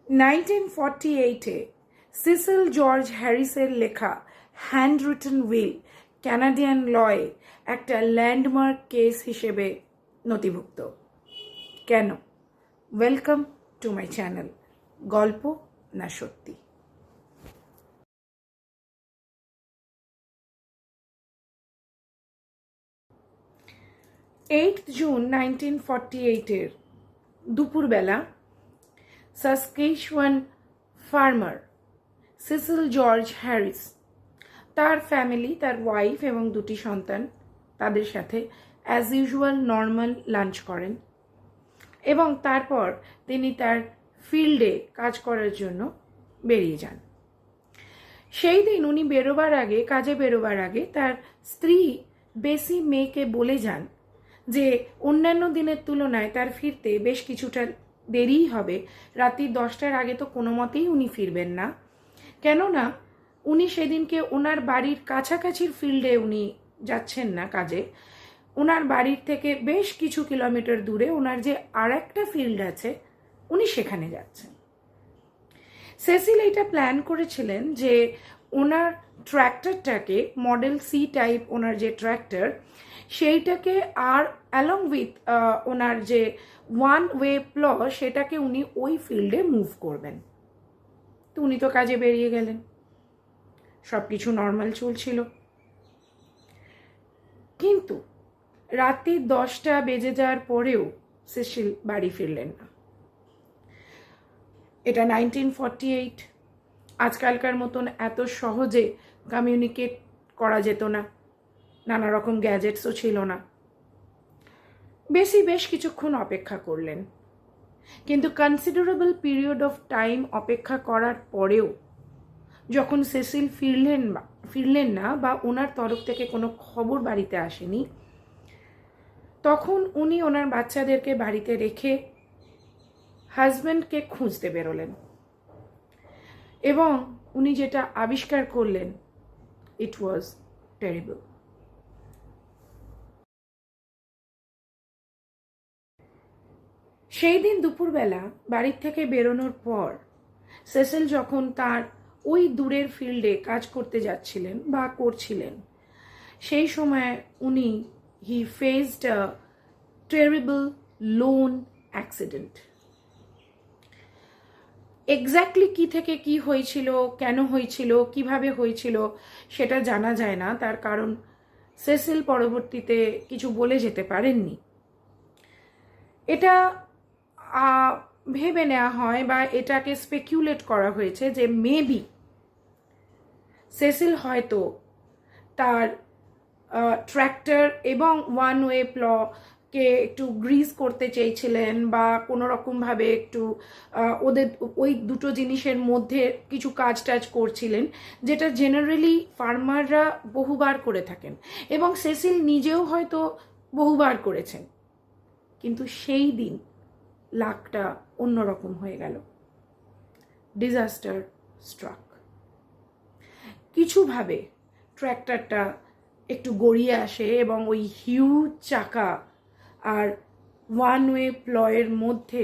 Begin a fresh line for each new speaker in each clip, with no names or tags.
1948-এ Cecil George হ্যারিসের লেখা hand written will Canadian লয়ে একটা ল্যান্ডমার্ক কেস হিসেবে নথিভুক্ত। কেন? ওয়েলকাম টু মাই চ্যানেল গল্প না সত্যি। 8 জুন 1948-এর দুপুরবেলা সাসকেচুয়ান ফার্মার সিসিল জর্জ হ্যারিস তার ফ্যামিলি, তার ওয়াইফ এবং দুটি সন্তান তাদের সাথে অ্যাজ ইউজুয়াল নর্মাল লাঞ্চ করেন এবং তারপর তিনি তার ফিল্ডে কাজ করার জন্য বেরিয়ে যান। সেই দিন উনি কাজে বেরোবার আগে তার স্ত্রী বেসি মেয়েকে বলে যান যে অন্যান্য দিনের তুলনায় তার ফিরতে বেশ কিছুটা দেরিই হবে, রাত্রি 10টার আগে তো কোনো মতেই উনি ফিরবেন না, কেননা উনি সেদিনকে ওনার বাড়ির কাছাকাছির ফিল্ডে উনি যাচ্ছেন না কাজে, ওনার বাড়ির থেকে বেশ কিছু কিলোমিটার দূরে ওনার যে আর একটা ফিল্ড আছে উনি সেখানে যাচ্ছেন। সেসিল এটা প্ল্যান করেছিলেন যে ওনার ট্র্যাক্টরটাকে, মডেল সি টাইপ ওনার যে ট্র্যাক্টর, সেইটাকে আর অ্যালং উইথ ওনার যে ওয়ান ওয়ে প্ল সেটাকে উনি ওই ফিল্ডে মুভ করবেন। তো উনি তো কাজে বেরিয়ে গেলেন, সব কিছু নর্মাল চলছিল, কিন্তু রাত্রি 10টা বেজে যাওয়ার পরেও সেসিল বাড়ি ফিরলেন না। এটা 1948, আজকালকার মতন এত সহজে কমিউনিকেট করা যেত না, নানা রকম গ্যাজেটসও ছিল না। বেশ কিছুক্ষণ অপেক্ষা করলেন, কিন্তু কনসিডারেবল পিরিয়ড অফ টাইম অপেক্ষা করার পরেও যখন সেসিল ফিরলেন না বা ওনার তরফ থেকে কোনো খবর বাড়িতে আসেনি, তখন উনি ওনার বাচ্চাদেরকে বাড়িতে রেখে হাজব্যান্ডকে খুঁজতে বেরোলেন এবং উনি যেটা আবিষ্কার করলেন, ইট ওয়াজ টেরিবল। সেই দিন দুপুরবেলা বাড়ির থেকে বেরোনোর পর সেসিল যখন তার ওই দূরের ফিল্ডে কাজ করতে যাচ্ছিলেন বা করছিলেন, সেই সময় উনি হি ফেসড আ টেরিবল লোন অ্যাক্সিডেন্ট। এক্স্যাক্টলি কি থেকে কি হয়েছিল, কেন হয়েছিল, কিভাবে হয়েছিল সেটা জানা যায় না, তার কারণ সেসিল পরবর্তীতে কিছু বলে যেতে পারেননি। এটা ভেবে নেওয়া হয় বা এটাকে স্পেকুলেট করা হয়েছে যে মেবি সেসিল হয়তো তার ট্র্যাক্টর এবং ওয়ান ওয়ে প্লকে একটু গ্রিজ করতে চেয়েছিলেন বা কোনো রকমভাবে একটু ওদের ওই দুটো জিনিসের মধ্যে কিছু কাজ করছিলেন, যেটা জেনারেলি ফার্মাররা বহুবার করে থাকেন এবং সেসিল নিজেও হয়তো বহুবার করেছেন। কিন্তু সেই দিন লাকটা অন্যরকম হয়ে গেল, ডিজাস্টার স্ট্রাক। কিছুভাবে ট্র্যাক্টরটা একটু গড়িয়ে আসে এবং ওই হিউজ চাকা আর ওয়ান ওয়ে প্লয়ের মধ্যে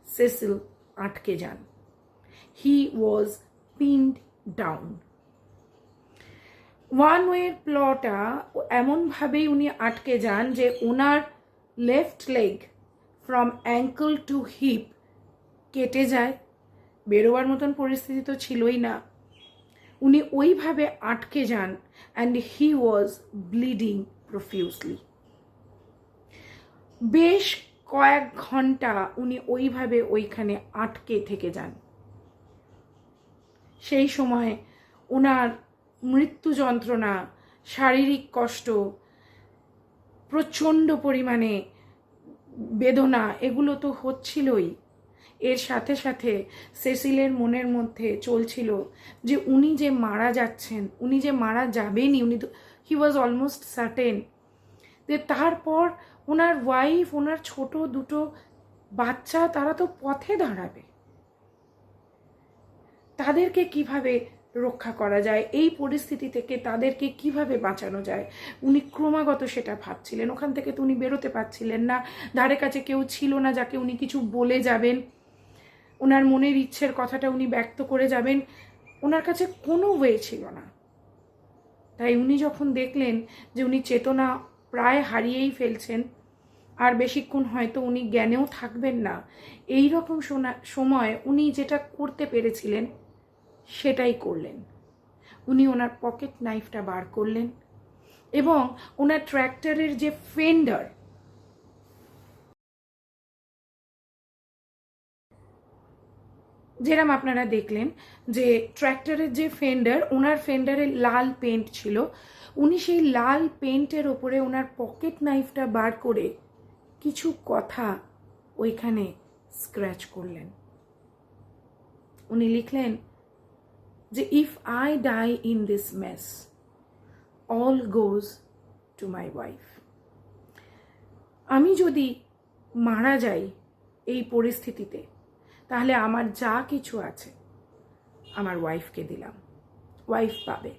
সেসিল আটকে যান। He was pinned down. One way প্লটা এমনভাবেই উনি আটকে যান যে ওনার left leg from ankle to hip কেটে যায়, বেরোবার মতন পরিস্থিতি তো ছিলই না, উনি ওইভাবে আটকে যান অ্যান্ড হি ওয়াজ ব্লিডিং প্রফিউসলি। বেশ কয়েক ঘন্টা উনি ওইভাবে ওইখানে আটকে থেকে যান। সেই সময় ওনার মৃত্যু যন্ত্রণা, শারীরিক কষ্ট, প্রচণ্ড পরিমাণে বেদনা, এগুলো তো হচ্ছিলই। এর সাথে সাথে সেসিলের মনের মধ্যে চলছিল যে উনি যে মারা যাচ্ছেন, উনি যে মারা যাবেনই, উনি তো হি ওয়াজ অলমোস্ট সার্টেন যে তারপর ওনার ওয়াইফ, ওনার ছোট দুটো বাচ্চা, তারা তো পথে দাঁড়াবে। তাদেরকে কিভাবে রক্ষা করা যায়, এই পরিস্থিতি থেকে তাদেরকে কিভাবে বাঁচানো যায়, উনি ক্রমাগত সেটা ভাবছিলেন। ওখান থেকে তো উনি বেরোতে পারছিলেন না, ধারে কাছে কেউ ছিল না যাকে উনি কিছু বলে যাবেন। ওনার মনের ইচ্ছের কথাটা উনি ব্যক্ত করে যাবেন, ওনার কাছে কোনো ওয়ে ছিল না। তাই উনি যখন দেখলেন যে উনি চেতনা প্রায় হারিয়েই ফেলছেন, আর বেশিক্ষণ হয়তো উনি জ্ঞানেও থাকবেন না, এই রকম সময় উনি যেটা করতে পেরেছিলেন সেটাই করলেন। উনি ওনার পকেট নাইফটা বার করলেন এবং ওনার ট্র্যাক্টরের যে ফেন্ডার, যেরকম আপনারা দেখলেন যে ট্র্যাক্টরের যে ফেন্ডার, ওনার ফেন্ডারে লাল পেন্ট ছিল, উনি সেই লাল পেন্টের ওপরে ওনার পকেট নাইফটা বার করে কিছু কথা ওইখানে স্ক্র্যাচ করলেন। উনি লিখলেন যে if I die in this mess, all goes to my wife. আমি যদি মারা যাই এই পরিস্থিতিতে, তাহলে আমার যা কিছু আছে আমার ওয়াইফকে দিলাম, ওয়াইফ পাবে।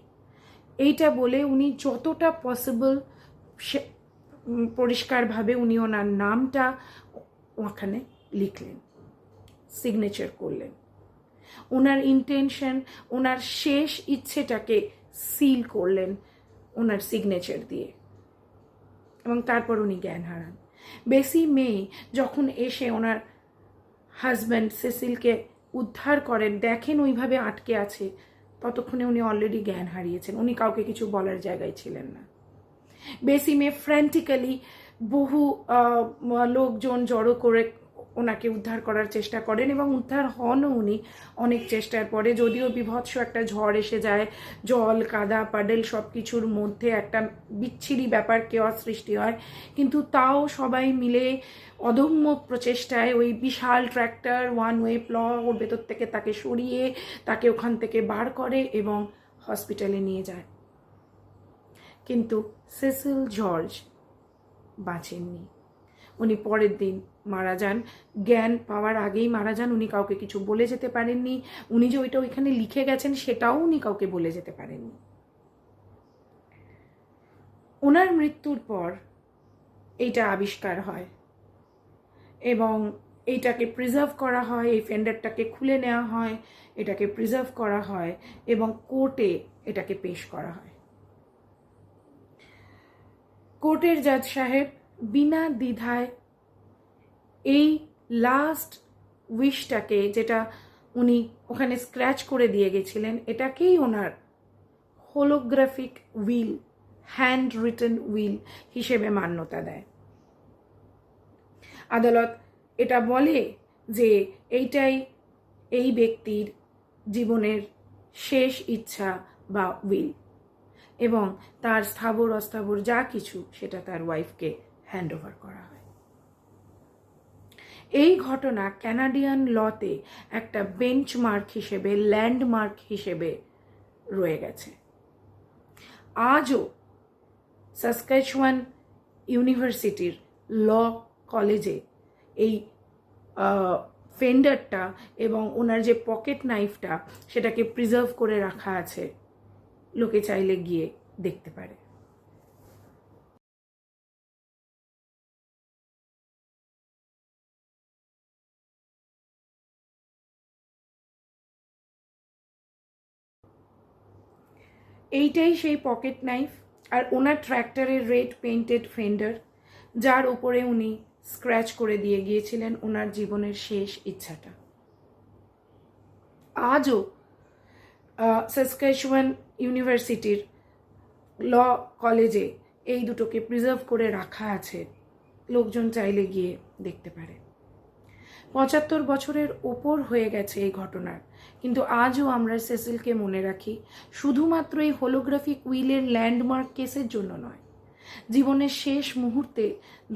এইটা বলে উনি যতটা পসিবল পরিষ্কারভাবে উনি ওনার নামটা ওখানে লিখলেন, সিগনেচার করলেন। ওনার ইন্টেনশন, ওনার শেষ ইচ্ছেটাকে সিল করলেন ওনার সিগনেচার দিয়ে, এবং তারপর উনি জ্ঞান হারান। বেসি মে যখন এসে ওনার হাজব্যান্ড সেসিলকে উদ্ধার করেন, দেখেন ওইভাবে আটকে আছে, ততক্ষণে উনি অলরেডি জ্ঞান হারিয়েছেন। উনি কাউকে কিছু বলার জায়গায় ছিলেন না। বেসি মে ফ্র্যান্টিক্যালি বহু লোকজন জড়ো করে ওনাকে উদ্ধার করার চেষ্টা করেন, এবং উদ্ধার হনও উনি অনেক চেষ্টার পরে। যদিও বিভৎস একটা ঝড় এসে যায়, জল কাদা পাডেল সব কিছুর মধ্যে একটা বিচ্ছিরি ব্যাপার, কেওয়াস সৃষ্টি হয়, কিন্তু তাও সবাই মিলে অদম্য প্রচেষ্টায় ওই বিশাল ট্র্যাক্টর ওয়ান ওয়ে প্ল ওর ভেতর থেকে তাকে সরিয়ে তাকে ওখান থেকে বার করে এবং হসপিটালে নিয়ে যায়। কিন্তু সেসিল জর্জ বাঁচেননি। উনি পরের দিন মারা যান, জ্ঞান পাওয়ার আগেই মারা যান। উনি কাউকে কিছু বলে যেতে পারেননি। উনি যে ওইটা ওইখানে লিখে গেছেন সেটাও উনি কাউকে বলে যেতে পারেননি। ওনার মৃত্যুর পর এইটা আবিষ্কার হয় এবং এইটাকে প্রিজার্ভ করা হয়, এই ফেন্ডারটাকে খুলে নেওয়া হয়, এটাকে প্রিজার্ভ করা হয় এবং কোর্টে এটাকে পেশ করা হয়। কোর্টের জাজ সাহেব বিনা দ্বিধায় এই লাস্ট উইশটাকে, যেটা উনি ওখানে স্ক্র্যাচ করে দিয়ে গেছিলেন, এটাকেই ওনার holographic will, handwritten will হিসেবে মান্যতা দেয়। আদালত এটা বলে যে এইটাই এই ব্যক্তির জীবনের শেষ ইচ্ছা বা উইল, এবং তার স্থাবর অস্থাবর যা কিছু সেটা তার ওয়াইফকে হ্যান্ড ওভার করা হয়। এই ঘটনা ক্যানাডিয়ান লতে একটা বেঞ্চমার্ক হিসেবে, ল্যান্ডমার্ক হিসেবে রয়ে গেছে। আজও সাসক্যাচুয়ান ইউনিভার্সিটির ল কলেজে এই ফেন্ডারটা এবং ওনার যে পকেট নাইফটা সেটাকে প্রিজার্ভ করে রাখা আছে, লোকে চাইলে গিয়ে দেখতে পারে। এইটাই সেই পকেট নাইফ আর ওনার ট্র্যাক্টরের রেড পেইন্টেড ফেন্ডার, যার উপরে উনি স্ক্র্যাচ করে দিয়ে গিয়েছিলেন ওনার জীবনের শেষ ইচ্ছাটা। আজও সাসক্যাচুয়ান ইউনিভার্সিটির ল কলেজে এই দুটোকে প্রিজার্ভ করে রাখা আছে, লোকজন চাইলে গিয়ে দেখতে পারে। ৭৫ বছরের ওপর হয়ে গেছে এই ঘটনার, কিন্তু আজও আমরা সেসিলকে মনে রাখি শুধুমাত্র এই হোলোগ্রাফিক উইলের ল্যান্ডমার্ক কেসের জন্য নয়, জীবনের শেষ মুহূর্তে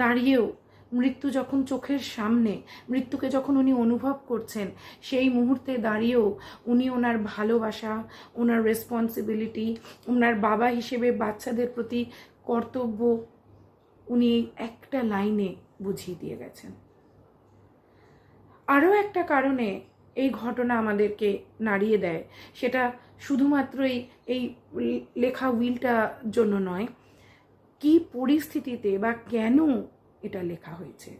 দাঁড়িয়েও, মৃত্যু যখন চোখের সামনে, মৃত্যুকে যখন উনি অনুভব করছেন, সেই মুহূর্তে দাঁড়িয়েও উনি ওনার ভালোবাসা, ওনার রেসপন্সিবিলিটি, ওনার বাবা হিসেবে বাচ্চাদের প্রতি কর্তব্য উনি একটা লাইনে বুঝিয়ে দিয়ে গেছেন। আরও একটা কারণে এই ঘটনা আমাদেরকে নাড়িয়ে দেয়, সেটা শুধুমাত্রই এই লেখা উইলটার জন্য নয়, কি পরিস্থিতিতে বা কেন এটা লেখা হয়েছে।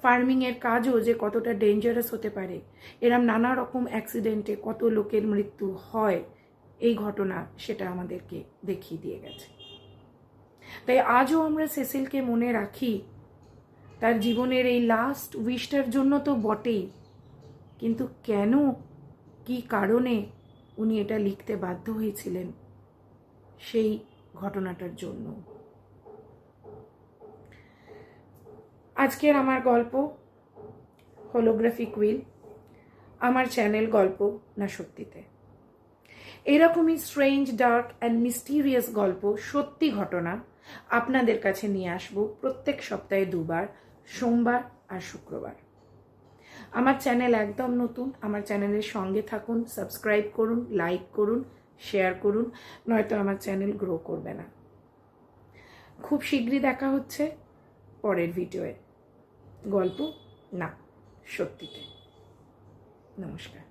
ফার্মিংয়ের কাজও যে কতটা ডেঞ্জারাস হতে পারে, এরম নানা রকম অ্যাক্সিডেন্টে কত লোকের মৃত্যু হয়, এই ঘটনা সেটা আমাদেরকে দেখিয়ে দিয়ে গেছে। তাই আজও আমরা সেসিলকে মনে রাখি তার জীবনের এই লাস্ট উইশটার জন্য তো বটেই, কিন্তু কেন, কি কারণে উনি এটা লিখতে বাধ্য হয়েছিলেন সেই ঘটনাটার জন্য। আজকের আমার গল্প হোলোগ্রাফিক উইল, আমার চ্যানেল গল্প না সত্যিতে। এরকমই স্ট্রেঞ্জ, ডার্ক অ্যান্ড মিস্টিরিয়াস গল্প, সত্যি ঘটনা আপনাদের কাছে নিয়ে আসবো প্রত্যেক সপ্তাহে 2 বার, সোমবার আর শুক্রবার। আমার চ্যানেল একদম নতুন, আমার চ্যানেলের সঙ্গে থাকুন, সাবস্ক্রাইব করুন, লাইক করুন, শেয়ার করুন, নয়তো আমার চ্যানেল গ্রো করবে না। খুব শীঘ্রই দেখা হচ্ছে পরের ভিডিওয়ে, গল্প না সত্যিতে। নমস্কার।